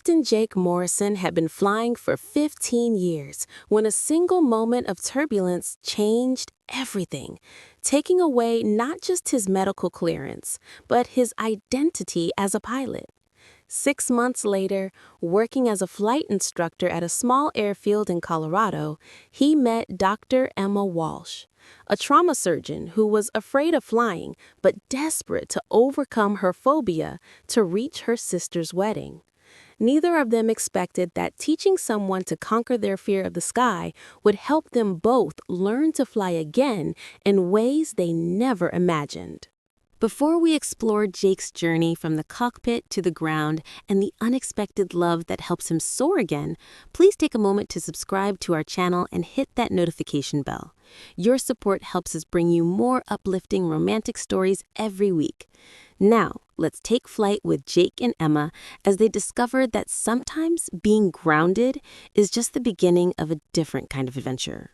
Captain Jake Morrison had been flying for 15 years when a single moment of turbulence changed everything, taking away not just his medical clearance, but his identity as a pilot. 6 months later, working as a flight instructor at a small airfield in Colorado, he met Dr. Emma Walsh, a trauma surgeon who was afraid of flying but desperate to overcome her phobia to reach her sister's wedding. Neither of them expected that teaching someone to conquer their fear of the sky would help them both learn to fly again in ways they never imagined. Before we explore Jake's journey from the cockpit to the ground and the unexpected love that helps him soar again, please take a moment to subscribe to our channel and hit that notification bell. Your support helps us bring you more uplifting romantic stories every week. Now, let's take flight with Jake and Emma as they discover that sometimes being grounded is just the beginning of a different kind of adventure.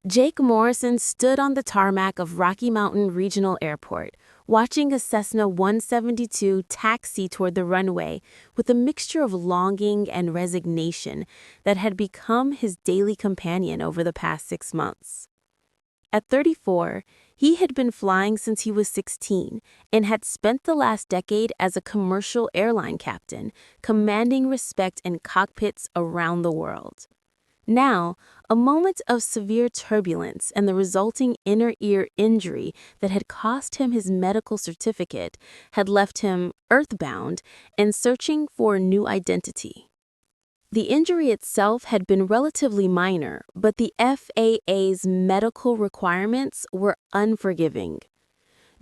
Jake Morrison stood on the tarmac of Rocky Mountain Regional Airport, watching a Cessna 172 taxi toward the runway with a mixture of longing and resignation that had become his daily companion over the past 6 months. At 34, he had been flying since he was 16 and had spent the last decade as a commercial airline captain, commanding respect in cockpits around the world. Now, a moment of severe turbulence and the resulting inner ear injury that had cost him his medical certificate had left him earthbound and searching for a new identity. The injury itself had been relatively minor, but the FAA's medical requirements were unforgiving.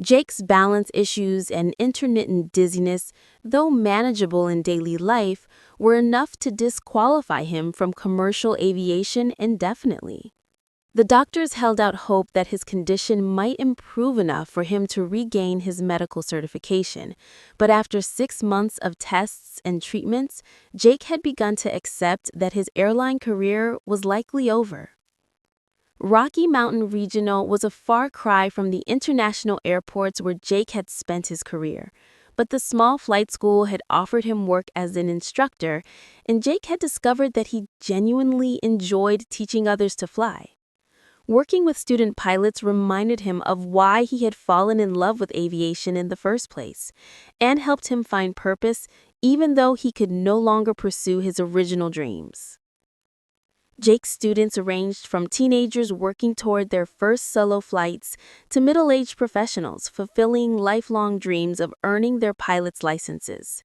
Jake's balance issues and intermittent dizziness, though manageable in daily life, were enough to disqualify him from commercial aviation indefinitely. The doctors held out hope that his condition might improve enough for him to regain his medical certification, but after 6 months of tests and treatments, Jake had begun to accept that his airline career was likely over. Rocky Mountain Regional was a far cry from the international airports where Jake had spent his career, but the small flight school had offered him work as an instructor, and Jake had discovered that he genuinely enjoyed teaching others to fly. Working with student pilots reminded him of why he had fallen in love with aviation in the first place, and helped him find purpose even though he could no longer pursue his original dreams. Jake's students ranged from teenagers working toward their first solo flights to middle-aged professionals fulfilling lifelong dreams of earning their pilot's licenses.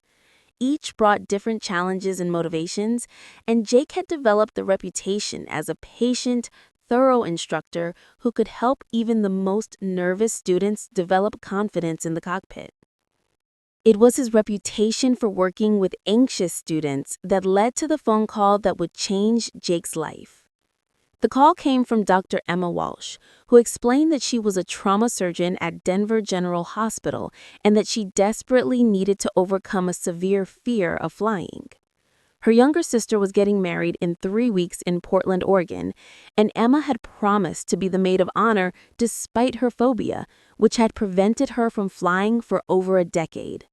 Each brought different challenges and motivations, and Jake had developed the reputation as a patient, thorough instructor who could help even the most nervous students develop confidence in the cockpit. It was his reputation for working with anxious students that led to the phone call that would change Jake's life. The call came from Dr. Emma Walsh, who explained that she was a trauma surgeon at Denver General Hospital and that she desperately needed to overcome a severe fear of flying. Her younger sister was getting married in 3 weeks in Portland, Oregon, and Emma had promised to be the maid of honor despite her phobia, which had prevented her from flying for over a decade.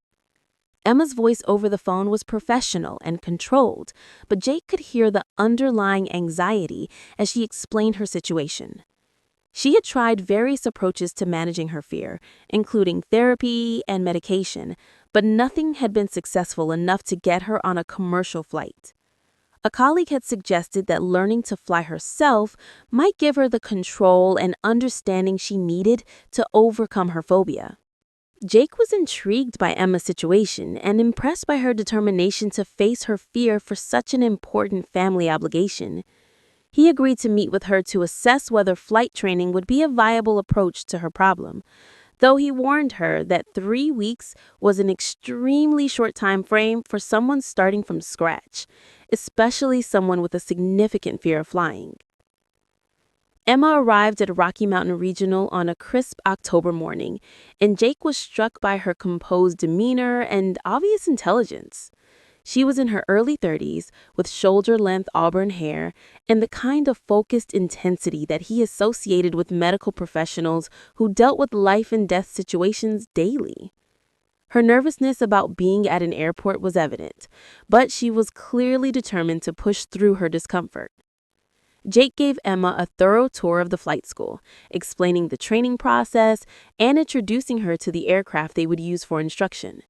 Emma's voice over the phone was professional and controlled, but Jake could hear the underlying anxiety as she explained her situation. She had tried various approaches to managing her fear, including therapy and medication, but nothing had been successful enough to get her on a commercial flight. A colleague had suggested that learning to fly herself might give her the control and understanding she needed to overcome her phobia. Jake was intrigued by Emma's situation and impressed by her determination to face her fear for such an important family obligation. He agreed to meet with her to assess whether flight training would be a viable approach to her problem, though he warned her that 3 weeks was an extremely short time frame for someone starting from scratch, especially someone with a significant fear of flying. Emma arrived at Rocky Mountain Regional on a crisp October morning, and Jake was struck by her composed demeanor and obvious intelligence. She was in her early 30s, with shoulder-length auburn hair and the kind of focused intensity that he associated with medical professionals who dealt with life-and-death situations daily. Her nervousness about being at an airport was evident, but she was clearly determined to push through her discomfort. Jake gave Emma a thorough tour of the flight school, explaining the training process and introducing her to the aircraft they would use for instruction.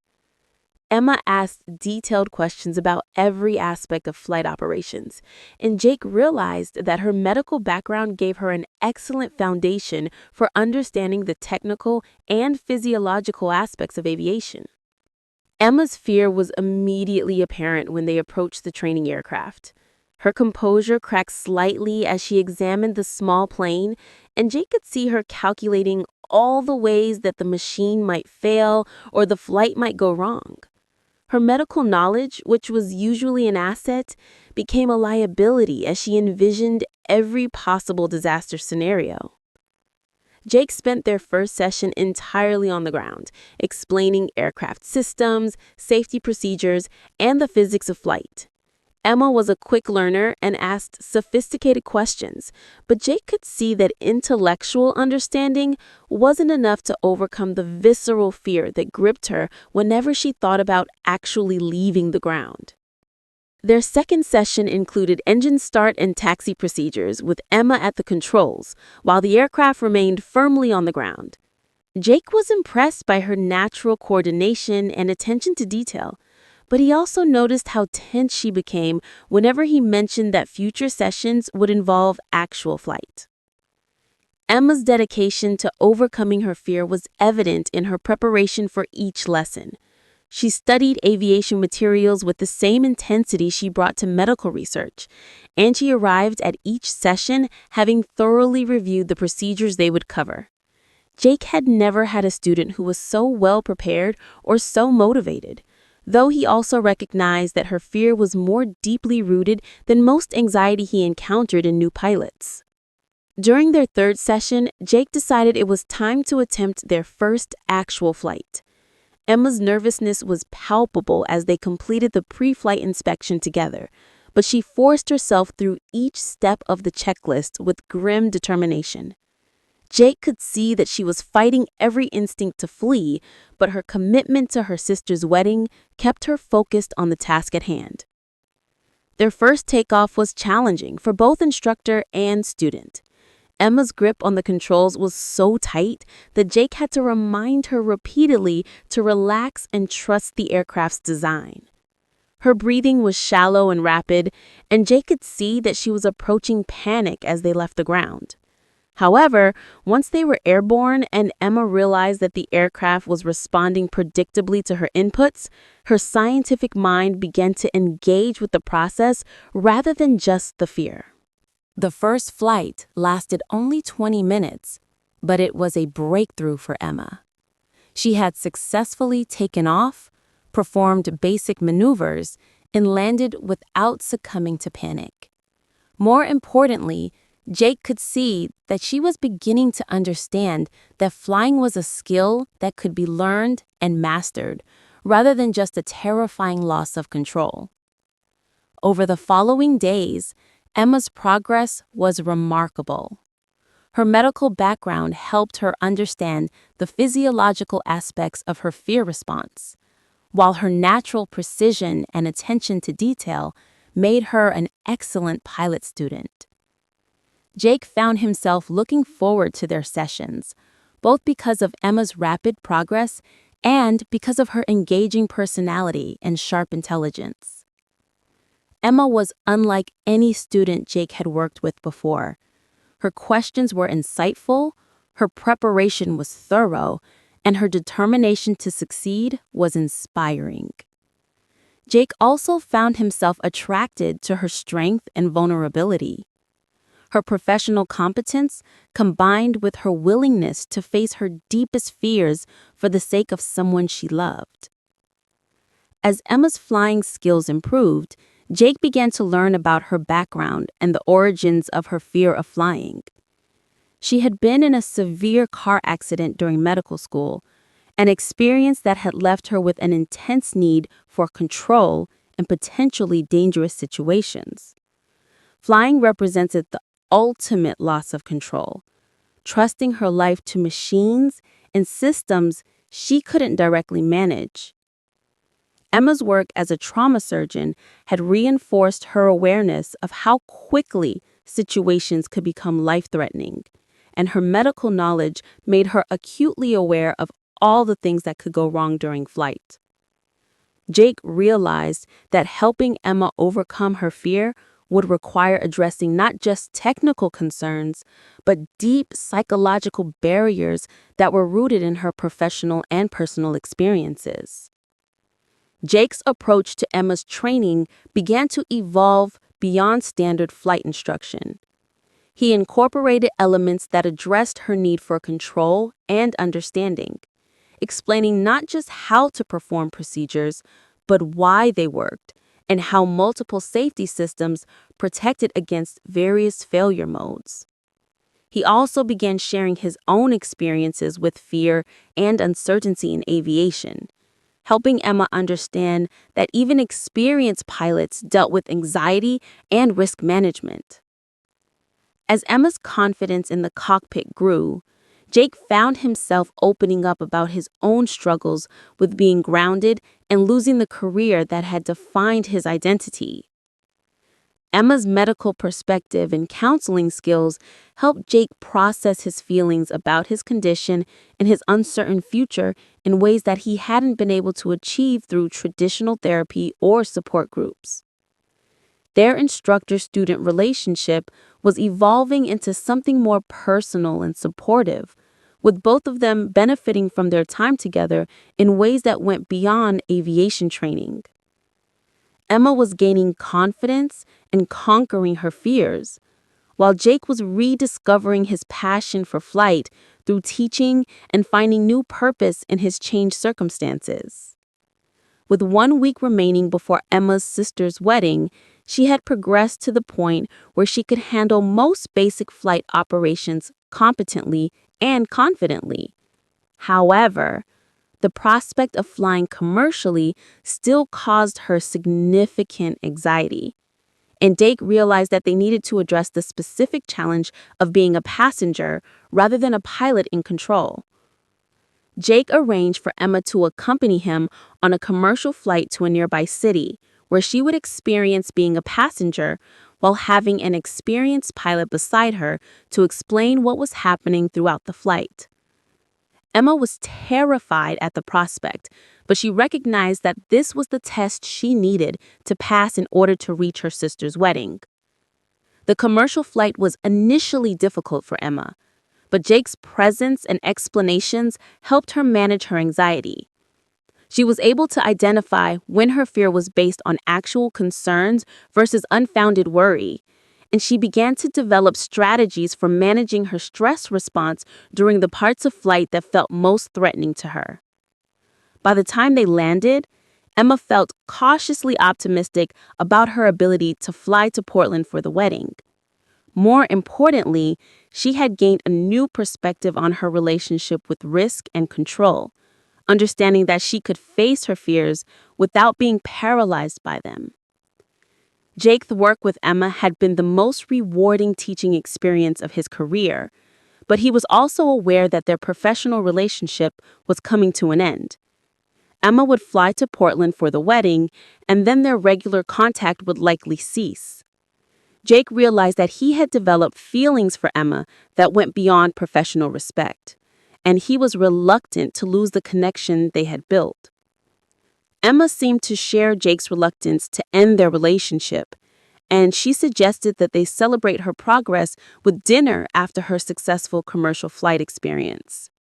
Emma asked detailed questions about every aspect of flight operations, and Jake realized that her medical background gave her an excellent foundation for understanding the technical and physiological aspects of aviation. Emma's fear was immediately apparent when they approached the training aircraft. Her composure cracked slightly as she examined the small plane, and Jake could see her calculating all the ways that the machine might fail or the flight might go wrong. Her medical knowledge, which was usually an asset, became a liability as she envisioned every possible disaster scenario. Jake spent their first session entirely on the ground, explaining aircraft systems, safety procedures, and the physics of flight. Emma was a quick learner and asked sophisticated questions, but Jake could see that intellectual understanding wasn't enough to overcome the visceral fear that gripped her whenever she thought about actually leaving the ground. Their second session included engine start and taxi procedures with Emma at the controls, while the aircraft remained firmly on the ground. Jake was impressed by her natural coordination and attention to detail, but he also noticed how tense she became whenever he mentioned that future sessions would involve actual flight. Emma's dedication to overcoming her fear was evident in her preparation for each lesson. She studied aviation materials with the same intensity she brought to medical research, and she arrived at each session having thoroughly reviewed the procedures they would cover. Jake had never had a student who was so well prepared or so motivated, though he also recognized that her fear was more deeply rooted than most anxiety he encountered in new pilots. During their third session, Jake decided it was time to attempt their first actual flight. Emma's nervousness was palpable as they completed the pre-flight inspection together, but she forced herself through each step of the checklist with grim determination. Jake could see that she was fighting every instinct to flee, but her commitment to her sister's wedding kept her focused on the task at hand. Their first takeoff was challenging for both instructor and student. Emma's grip on the controls was so tight that Jake had to remind her repeatedly to relax and trust the aircraft's design. Her breathing was shallow and rapid, and Jake could see that she was approaching panic as they left the ground. However, once they were airborne and Emma realized that the aircraft was responding predictably to her inputs, her scientific mind began to engage with the process rather than just the fear. The first flight lasted only 20 minutes, but it was a breakthrough for Emma. She had successfully taken off, performed basic maneuvers, and landed without succumbing to panic. More importantly, Jake could see that she was beginning to understand that flying was a skill that could be learned and mastered, rather than just a terrifying loss of control. Over the following days, Emma's progress was remarkable. Her medical background helped her understand the physiological aspects of her fear response, while her natural precision and attention to detail made her an excellent pilot student. Jake found himself looking forward to their sessions, both because of Emma's rapid progress and because of her engaging personality and sharp intelligence. Emma was unlike any student Jake had worked with before. Her questions were insightful, her preparation was thorough, and her determination to succeed was inspiring. Jake also found himself attracted to her strength and vulnerability. Her professional competence combined with her willingness to face her deepest fears for the sake of someone she loved. As Emma's flying skills improved, Jake began to learn about her background and the origins of her fear of flying. She had been in a severe car accident during medical school, an experience that had left her with an intense need for control in potentially dangerous situations. Flying represented the ultimate loss of control. Trusting her life to machines and systems she couldn't directly manage. Emma's work as a trauma surgeon had reinforced her awareness of how quickly situations could become life-threatening, and her medical knowledge made her acutely aware of all the things that could go wrong during flight. Jake realized that helping Emma overcome her fear would require addressing not just technical concerns, but deep psychological barriers that were rooted in her professional and personal experiences. Jake's approach to Emma's training began to evolve beyond standard flight instruction. He incorporated elements that addressed her need for control and understanding, explaining not just how to perform procedures, but why they worked and how multiple safety systems protected against various failure modes. He also began sharing his own experiences with fear and uncertainty in aviation, helping Emma understand that even experienced pilots dealt with anxiety and risk management. As Emma's confidence in the cockpit grew, Jake found himself opening up about his own struggles with being grounded and losing the career that had defined his identity. Emma's medical perspective and counseling skills helped Jake process his feelings about his condition and his uncertain future in ways that he hadn't been able to achieve through traditional therapy or support groups. Their instructor-student relationship was evolving into something more personal and supportive, with both of them benefiting from their time together in ways that went beyond aviation training. Emma was gaining confidence and conquering her fears, while Jake was rediscovering his passion for flight through teaching and finding new purpose in his changed circumstances. With 1 week remaining before Emma's sister's wedding, she had progressed to the point where she could handle most basic flight operations competently and confidently. However, the prospect of flying commercially still caused her significant anxiety, and Jake realized that they needed to address the specific challenge of being a passenger rather than a pilot in control. Jake arranged for Emma to accompany him on a commercial flight to a nearby city, where she would experience being a passenger while having an experienced pilot beside her to explain what was happening throughout the flight. Emma was terrified at the prospect, but she recognized that this was the test she needed to pass in order to reach her sister's wedding. The commercial flight was initially difficult for Emma, but Jake's presence and explanations helped her manage her anxiety. She was able to identify when her fear was based on actual concerns versus unfounded worry, and she began to develop strategies for managing her stress response during the parts of flight that felt most threatening to her. By the time they landed, Emma felt cautiously optimistic about her ability to fly to Portland for the wedding. More importantly, she had gained a new perspective on her relationship with risk and control, understanding that she could face her fears without being paralyzed by them. Jake's work with Emma had been the most rewarding teaching experience of his career, but he was also aware that their professional relationship was coming to an end. Emma would fly to Portland for the wedding, and then their regular contact would likely cease. Jake realized that he had developed feelings for Emma that went beyond professional respect, and he was reluctant to lose the connection they had built. Emma seemed to share Jake's reluctance to end their relationship, and she suggested that they celebrate her progress with dinner after her successful commercial flight experience.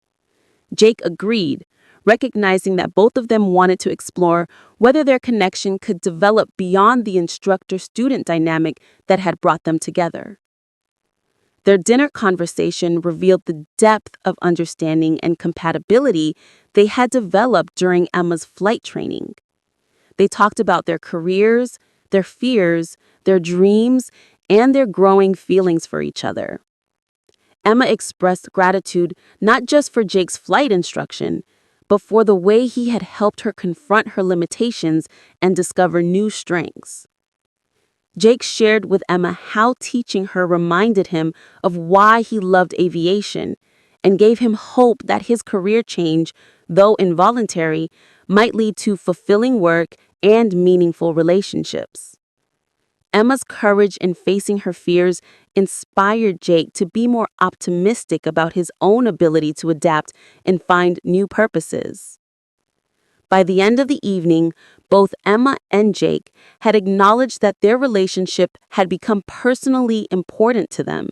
Jake agreed, recognizing that both of them wanted to explore whether their connection could develop beyond the instructor-student dynamic that had brought them together. Their dinner conversation revealed the depth of understanding and compatibility they had developed during Emma's flight training. They talked about their careers, their fears, their dreams, and their growing feelings for each other. Emma expressed gratitude not just for Jake's flight instruction, but for the way he had helped her confront her limitations and discover new strengths. Jake shared with Emma how teaching her reminded him of why he loved aviation and gave him hope that his career change, though involuntary, might lead to fulfilling work and meaningful relationships. Emma's courage in facing her fears inspired Jake to be more optimistic about his own ability to adapt and find new purposes. By the end of the evening, both Emma and Jake had acknowledged that their relationship had become personally important to them,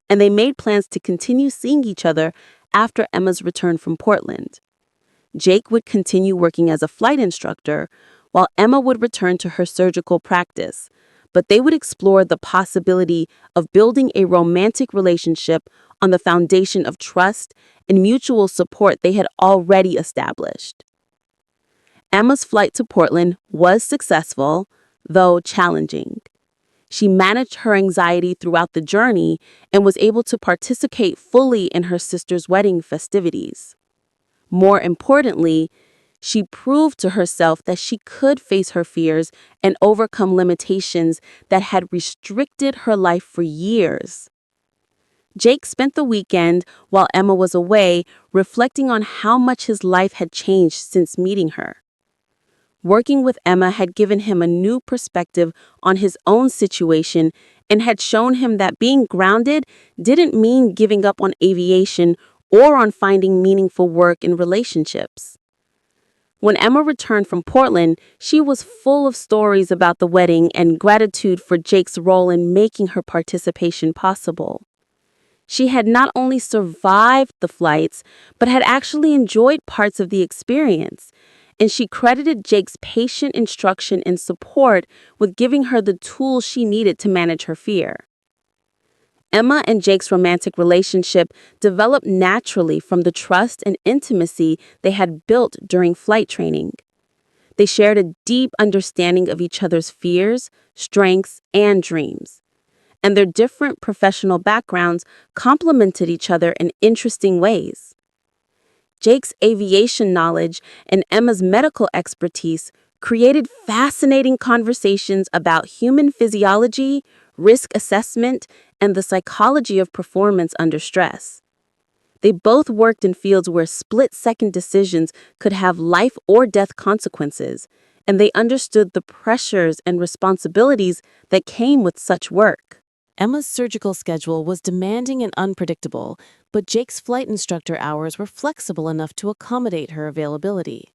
and they made plans to continue seeing each other after Emma's return from Portland. Jake would continue working as a flight instructor, while Emma would return to her surgical practice, but they would explore the possibility of building a romantic relationship on the foundation of trust and mutual support they had already established. Emma's flight to Portland was successful, though challenging. She managed her anxiety throughout the journey and was able to participate fully in her sister's wedding festivities. More importantly, she proved to herself that she could face her fears and overcome limitations that had restricted her life for years. Jake spent the weekend while Emma was away, reflecting on how much his life had changed since meeting her. Working with Emma had given him a new perspective on his own situation and had shown him that being grounded didn't mean giving up on aviation or on finding meaningful work in relationships. When Emma returned from Portland, she was full of stories about the wedding and gratitude for Jake's role in making her participation possible. She had not only survived the flights, but had actually enjoyed parts of the experience, and she credited Jake's patient instruction and support with giving her the tools she needed to manage her fear. Emma and Jake's romantic relationship developed naturally from the trust and intimacy they had built during flight training. They shared a deep understanding of each other's fears, strengths, and dreams, and their different professional backgrounds complemented each other in interesting ways. Jake's aviation knowledge and Emma's medical expertise created fascinating conversations about human physiology, risk assessment, and the psychology of performance under stress. They both worked in fields where split-second decisions could have life or death consequences, and they understood the pressures and responsibilities that came with such work. Emma's surgical schedule was demanding and unpredictable, but Jake's flight instructor hours were flexible enough to accommodate her availability.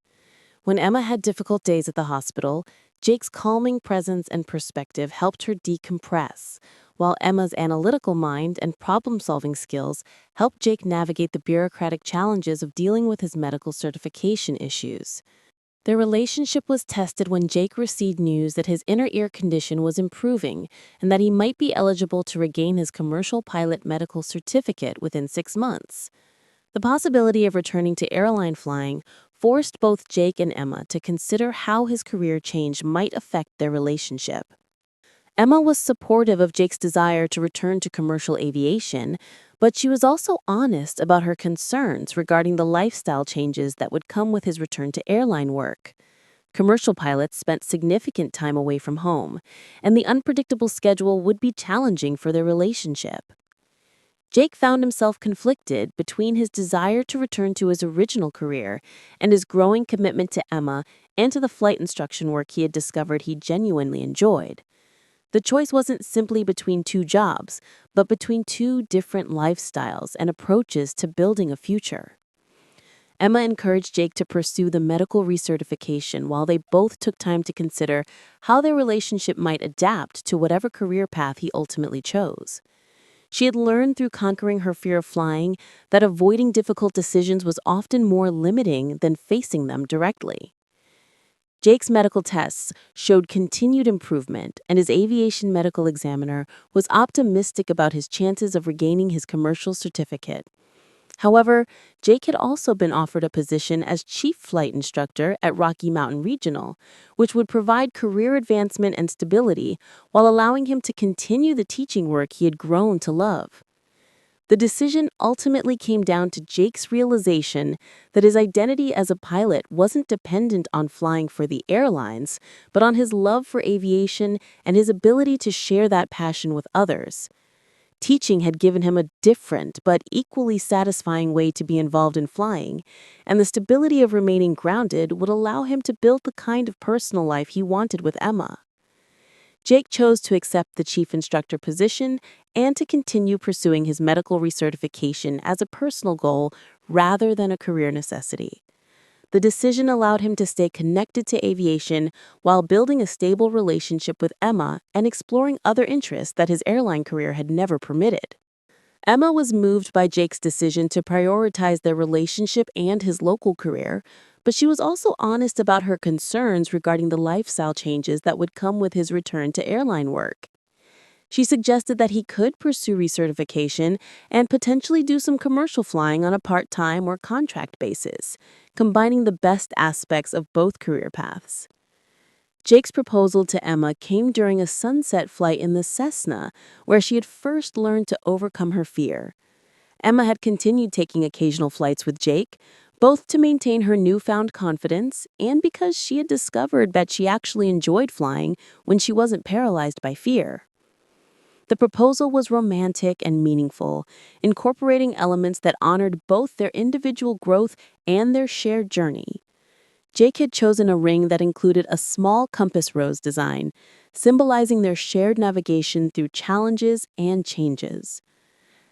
When Emma had difficult days at the hospital, Jake's calming presence and perspective helped her decompress, while Emma's analytical mind and problem-solving skills helped Jake navigate the bureaucratic challenges of dealing with his medical certification issues. Their relationship was tested when Jake received news that his inner ear condition was improving and that he might be eligible to regain his commercial pilot medical certificate within 6 months. The possibility of returning to airline flying forced both Jake and Emma to consider how his career change might affect their relationship. Emma was supportive of Jake's desire to return to commercial aviation, but she was also honest about her concerns regarding the lifestyle changes that would come with his return to airline work. Commercial pilots spent significant time away from home, and the unpredictable schedule would be challenging for their relationship. Jake found himself conflicted between his desire to return to his original career and his growing commitment to Emma and to the flight instruction work he had discovered he genuinely enjoyed. The choice wasn't simply between two jobs, but between two different lifestyles and approaches to building a future. Emma encouraged Jake to pursue the medical recertification while they both took time to consider how their relationship might adapt to whatever career path he ultimately chose. She had learned through conquering her fear of flying that avoiding difficult decisions was often more limiting than facing them directly. Jake's medical tests showed continued improvement, and his aviation medical examiner was optimistic about his chances of regaining his commercial certificate. However, Jake had also been offered a position as chief flight instructor at Rocky Mountain Regional, which would provide career advancement and stability while allowing him to continue the teaching work he had grown to love. The decision ultimately came down to Jake's realization that his identity as a pilot wasn't dependent on flying for the airlines, but on his love for aviation and his ability to share that passion with others. Teaching had given him a different but equally satisfying way to be involved in flying, and the stability of remaining grounded would allow him to build the kind of personal life he wanted with Emma. Jake chose to accept the chief instructor position and to continue pursuing his medical recertification as a personal goal rather than a career necessity. The decision allowed him to stay connected to aviation while building a stable relationship with Emma and exploring other interests that his airline career had never permitted. Emma was moved by Jake's decision to prioritize their relationship and his local career, but she was also honest about her concerns regarding the lifestyle changes that would come with his return to airline work. She suggested that he could pursue recertification and potentially do some commercial flying on a part-time or contract basis, combining the best aspects of both career paths. Jake's proposal to Emma came during a sunset flight in the Cessna, where she had first learned to overcome her fear. Emma had continued taking occasional flights with Jake, both to maintain her newfound confidence and because she had discovered that she actually enjoyed flying when she wasn't paralyzed by fear. The proposal was romantic and meaningful, incorporating elements that honored both their individual growth and their shared journey. Jake had chosen a ring that included a small compass rose design, symbolizing their shared navigation through challenges and changes.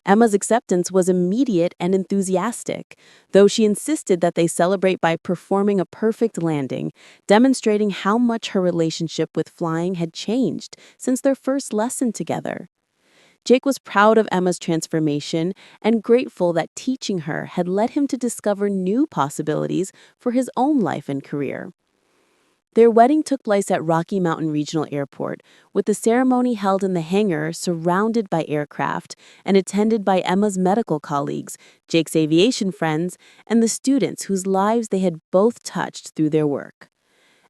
Emma's acceptance was immediate and enthusiastic, though she insisted that they celebrate by performing a perfect landing, demonstrating how much her relationship with flying had changed since their first lesson together. Jake was proud of Emma's transformation and grateful that teaching her had led him to discover new possibilities for his own life and career. Their wedding took place at Rocky Mountain Regional Airport, with the ceremony held in the hangar surrounded by aircraft and attended by Emma's medical colleagues, Jake's aviation friends, and the students whose lives they had both touched through their work.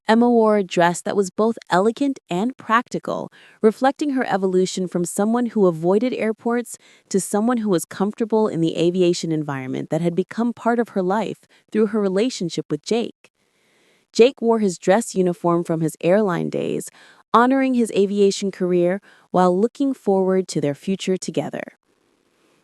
Emma wore a dress that was both elegant and practical, reflecting her evolution from someone who avoided airports to someone who was comfortable in the aviation environment that had become part of her life through her relationship with Jake. Jake wore his dress uniform from his airline days, honoring his aviation career while looking forward to their future together.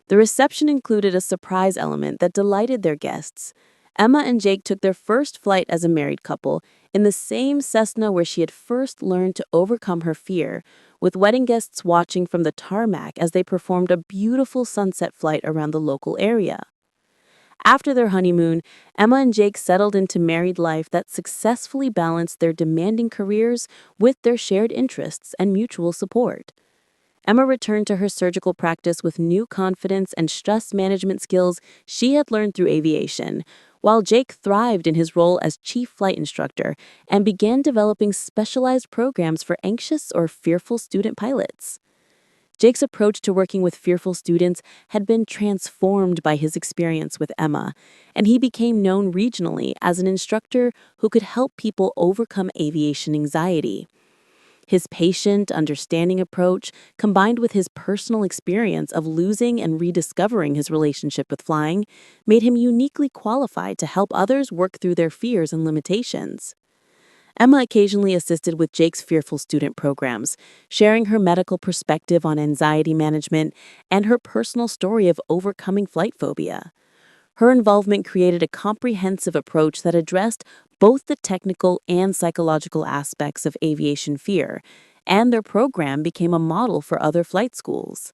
The reception included a surprise element that delighted their guests. Emma and Jake took their first flight as a married couple in the same Cessna where she had first learned to overcome her fear, with wedding guests watching from the tarmac as they performed a beautiful sunset flight around the local area. After their honeymoon, Emma and Jake settled into married life that successfully balanced their demanding careers with their shared interests and mutual support. Emma returned to her surgical practice with new confidence and stress management skills she had learned through aviation, while Jake thrived in his role as chief flight instructor and began developing specialized programs for anxious or fearful student pilots. Jake's approach to working with fearful students had been transformed by his experience with Emma, and he became known regionally as an instructor who could help people overcome aviation anxiety. His patient, understanding approach, combined with his personal experience of losing and rediscovering his relationship with flying, made him uniquely qualified to help others work through their fears and limitations. Emma occasionally assisted with Jake's fearful student programs, sharing her medical perspective on anxiety management and her personal story of overcoming flight phobia. Her involvement created a comprehensive approach that addressed both the technical and psychological aspects of aviation fear, and their program became a model for other flight schools.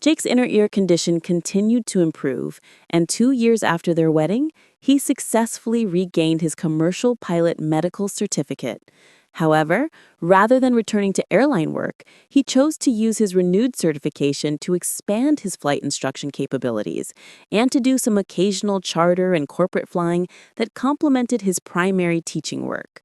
Jake's inner ear condition continued to improve, and 2 years after their wedding, he successfully regained his commercial pilot medical certificate. However, rather than returning to airline work, he chose to use his renewed certification to expand his flight instruction capabilities and to do some occasional charter and corporate flying that complemented his primary teaching work.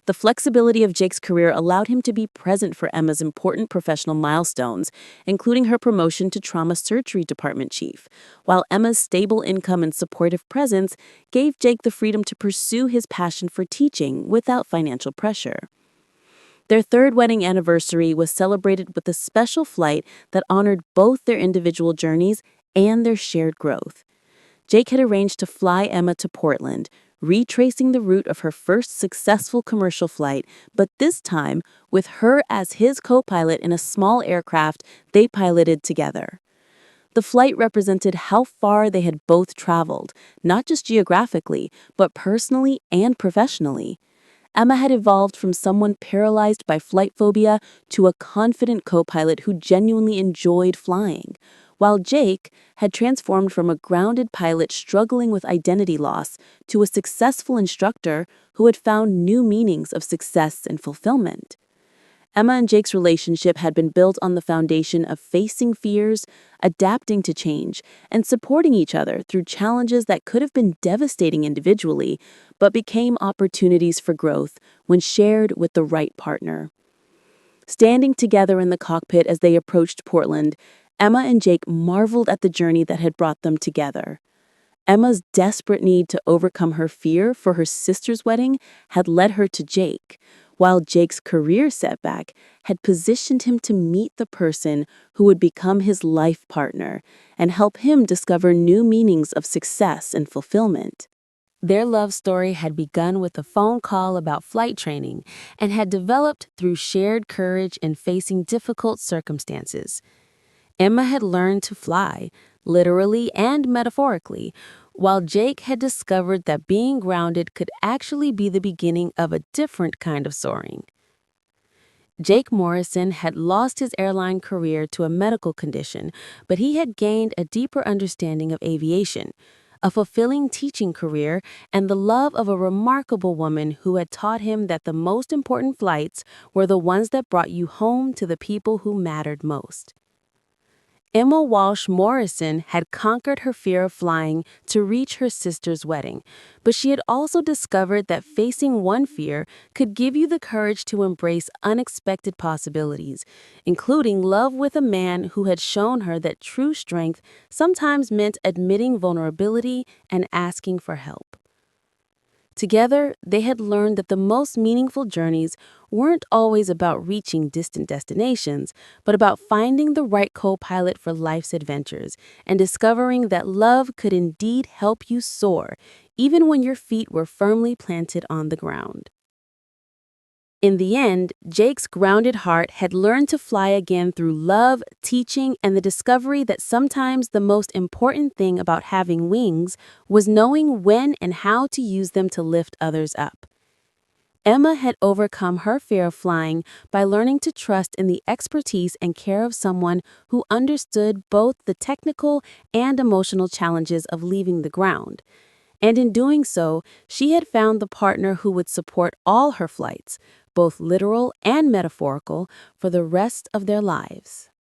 The flexibility of Jake's career allowed him to be present for Emma's important professional milestones, including her promotion to trauma surgery department chief, while Emma's stable income and supportive presence gave Jake the freedom to pursue his passion for teaching without financial pressure. Their third wedding anniversary was celebrated with a special flight that honored both their individual journeys and their shared growth. Jake had arranged to fly Emma to Portland, retracing the route of her first successful commercial flight, but this time with her as his co-pilot in a small aircraft they piloted together. The flight represented how far they had both traveled, not just geographically, but personally and professionally. Emma had evolved from someone paralyzed by flight phobia to a confident co-pilot who genuinely enjoyed flying, while Jake had transformed from a grounded pilot struggling with identity loss to a successful instructor who had found new meanings of success and fulfillment. Emma and Jake's relationship had been built on the foundation of facing fears, adapting to change, and supporting each other through challenges that could have been devastating individually, but became opportunities for growth when shared with the right partner. Standing together in the cockpit as they approached Portland, Emma and Jake marveled at the journey that had brought them together. Emma's desperate need to overcome her fear for her sister's wedding had led her to Jake, while Jake's career setback had positioned him to meet the person who would become his life partner and help him discover new meanings of success and fulfillment. Their love story had begun with a phone call about flight training and had developed through shared courage in facing difficult circumstances. Emma had learned to fly, literally and metaphorically, while Jake had discovered that being grounded could actually be the beginning of a different kind of soaring. Jake Morrison had lost his airline career to a medical condition, but he had gained a deeper understanding of aviation, a fulfilling teaching career, and the love of a remarkable woman who had taught him that the most important flights were the ones that brought you home to the people who mattered most. Emma Walsh Morrison had conquered her fear of flying to reach her sister's wedding, but she had also discovered that facing one fear could give you the courage to embrace unexpected possibilities, including love with a man who had shown her that true strength sometimes meant admitting vulnerability and asking for help. Together, they had learned that the most meaningful journeys weren't always about reaching distant destinations, but about finding the right co-pilot for life's adventures and discovering that love could indeed help you soar, even when your feet were firmly planted on the ground. In the end, Jake's grounded heart had learned to fly again through love, teaching, and the discovery that sometimes the most important thing about having wings was knowing when and how to use them to lift others up. Emma had overcome her fear of flying by learning to trust in the expertise and care of someone who understood both the technical and emotional challenges of leaving the ground. And in doing so, she had found the partner who would support all her flights, both literal and metaphorical, for the rest of their lives.